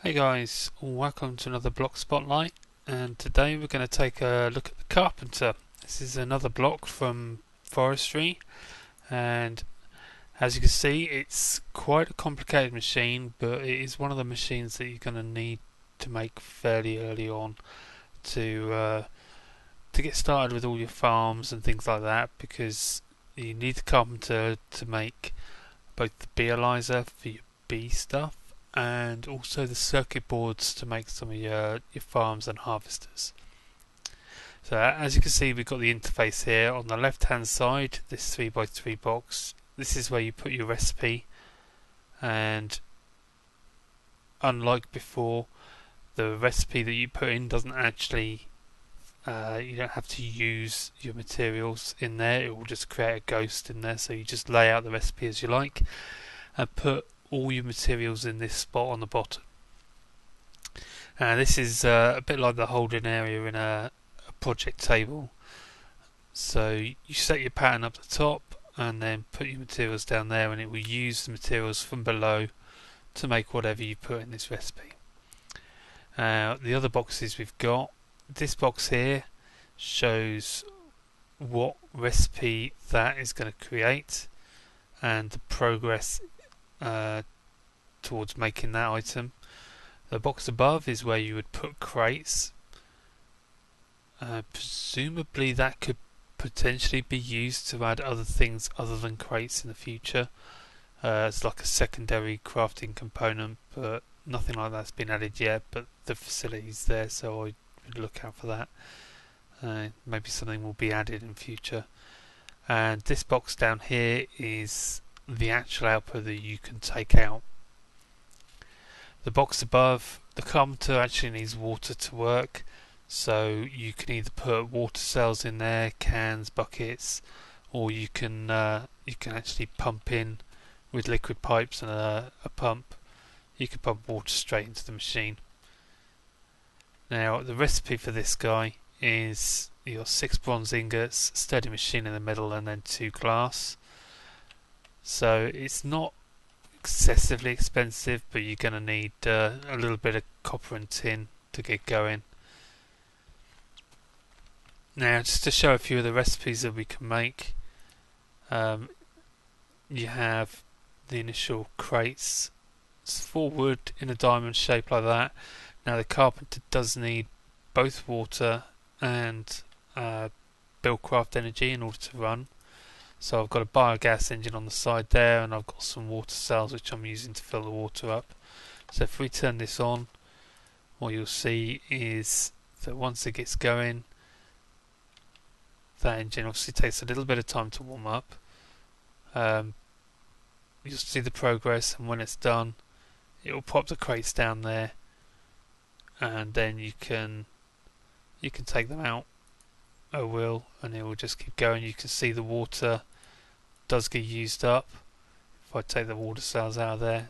Hey guys, welcome to another block spotlight, and today we're going to take a look at the Carpenter. This is another block from forestry, and as you can see it's quite a complicated machine, but it is one of the machines that you're going to need to make fairly early on to get started with all your farms and things like that, because you need the Carpenter to make both the beealyzer for your bee stuff and also the circuit boards to make some of your farms and harvesters. So as you can see, we've got the interface here on the left hand side, this 3x3 box. This is where you put your recipe, and unlike before, the recipe that you put in doesn't actually you don't have to use your materials in there. It will just create a ghost in there, so you just lay out the recipe as you like and put all your materials in this spot on the bottom. This is a bit like the holding area in a project table. So you set your pattern up the top and then put your materials down there, and it will use the materials from below to make whatever you put in this recipe. The other boxes we've got, this box here shows what recipe that is going to create and the progress towards making that item. The box above is where you would put crates. Presumably that could potentially be used to add other things other than crates in the future. It's like a secondary crafting component, but nothing like that's been added yet, but the facility's there, so I would look out for that. Maybe something will be added in future. And this box down here is the actual output that you can take out. The box above, the Carpenter actually needs water to work, so you can either put water cells in there, cans, buckets, or you can actually pump in with liquid pipes and a pump. You can pump water straight into the machine. Now the recipe for this guy is your 6 bronze ingots, sturdy machine in the middle, and then 2 glass. So it's not excessively expensive, but you're going to need a little bit of copper and tin to get going. Now, just to show a few of the recipes that we can make, you have the initial crates. It's 4 wood in a diamond shape like that. Now the Carpenter does need both water and Buildcraft energy in order to run. So I've got a biogas engine on the side there, and I've got some water cells which I'm using to fill the water up. So if we turn this on, what you'll see is that once it gets going, that engine obviously takes a little bit of time to warm up. You'll see the progress, and when it's done, it will pop the crates down there, and then you can take them out at will, and it will just keep going. You can see the water does get used up. If I take the water cells out of there,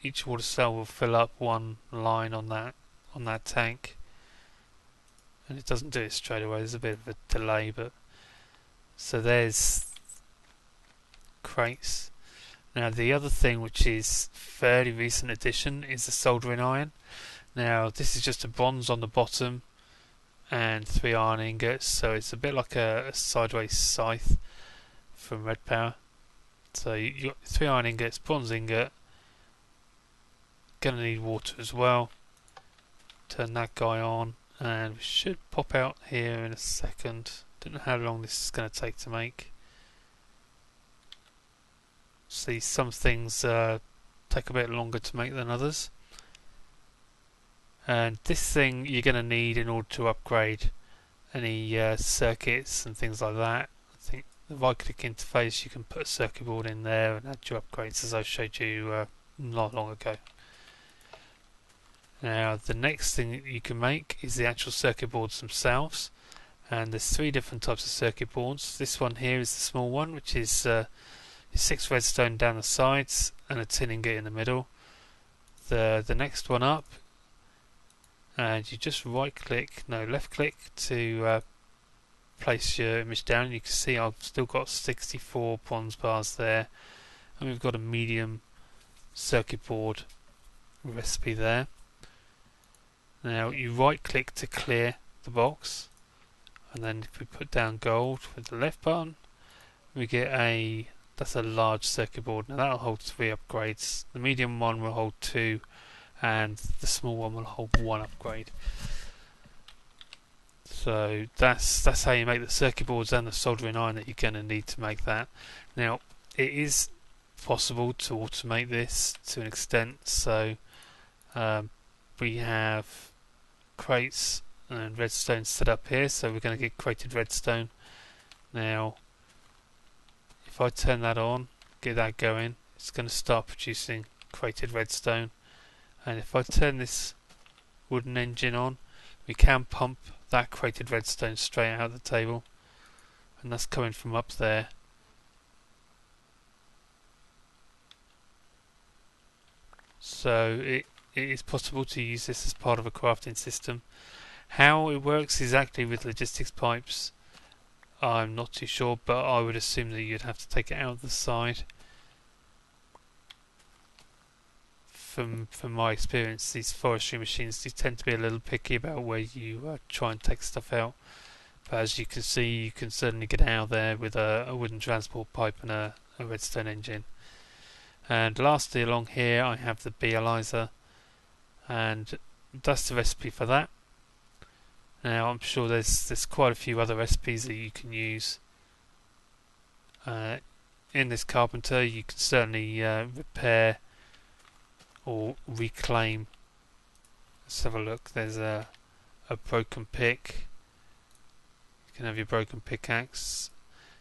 each water cell will fill up one line on that tank, and it doesn't do it straight away. There's a bit of a delay, but so there's crates. Now the other thing, which is fairly recent addition, is the soldering iron. Now this is just a bronze on the bottom and 3 iron ingots, so it's a bit like a sideways scythe from Red Power. So you got 3 iron ingots, bronze ingot. Gonna need water as well. Turn that guy on, and we should pop out here in a second. Don't know how long this is going to take to make. See, some things take a bit longer to make than others. And this thing you're going to need in order to upgrade any circuits and things like that. I think the right click interface, you can put a circuit board in there and add your upgrades, as I showed you not long ago. Now the next thing that you can make is the actual circuit boards themselves, and there's 3 different types of circuit boards. This one here is the small one, which is 6 redstone down the sides and a tin ingot in the middle. The next one up, and you just left click to place your image down. You can see I've still got 64 bronze bars there, and we've got a medium circuit board recipe there. Now you right click to clear the box, and then if we put down gold with the left button, we get that's a large circuit board. Now that'll hold 3 upgrades. The medium one will hold 2, and the small one will hold 1 upgrade. So that's how you make the circuit boards and the soldering iron that you're going to need to make that. Now it is possible to automate this to an extent. So we have crates and redstone set up here, so we're going to get crated redstone. Now if I turn that on, get that going, it's going to start producing crated redstone. And if I turn this wooden engine on, we can pump that crated redstone straight out of the table, and that's coming from up there. So it is possible to use this as part of a crafting system. How it works exactly with logistics pipes, I'm not too sure, but I would assume that you'd have to take it out of the side. From my experience, these forestry machines tend to be a little picky about where you try and take stuff out. But as you can see, you can certainly get out there with a wooden transport pipe and a redstone engine. And lastly, along here, I have the Bealyzer, and that's the recipe for that. Now I'm sure there's quite a few other recipes that you can use. In this Carpenter, you can certainly repair or reclaim. Let's have a look. There's a broken pick. You can have your broken pickaxe.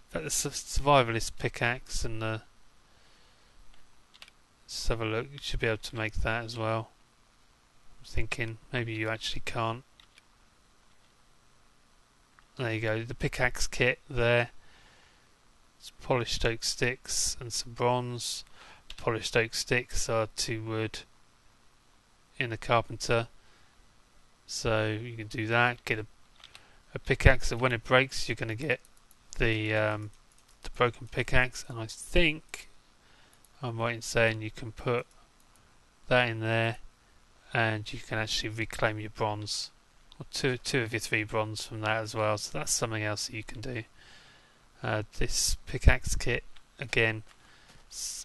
In fact, the survivalist pickaxe, and let's have a look. You should be able to make that as well. I'm thinking maybe you actually can't. There you go, the pickaxe kit there. It's polished oak sticks and some bronze. Polished oak sticks are 2 wood in the Carpenter. So you can do that, get a pickaxe, and when it breaks you're going to get the broken pickaxe, and I think I'm right in saying you can put that in there and you can actually reclaim your bronze. Or two of your 3 bronze from that as well, so that's something else that you can do. This pickaxe kit, again, is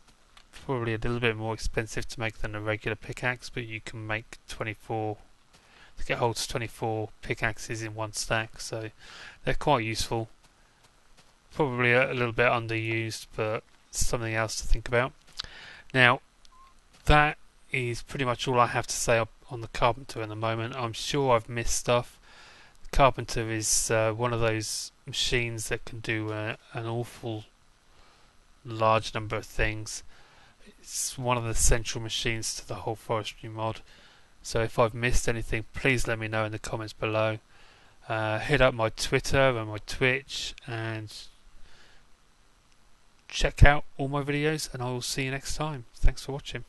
probably a little bit more expensive to make than a regular pickaxe, but you can make 24. I think it holds 24 pickaxes in one stack, so they're quite useful. Probably a little bit underused, but something else to think about. Now, that is pretty much all I have to say on the Carpenter at the moment. I'm sure I've missed stuff. The Carpenter is one of those machines that can do an awful large number of things. It's one of the central machines to the whole forestry mod. So if I've missed anything, please let me know in the comments below. Hit up my Twitter and my Twitch and check out all my videos, and I will see you next time. Thanks for watching.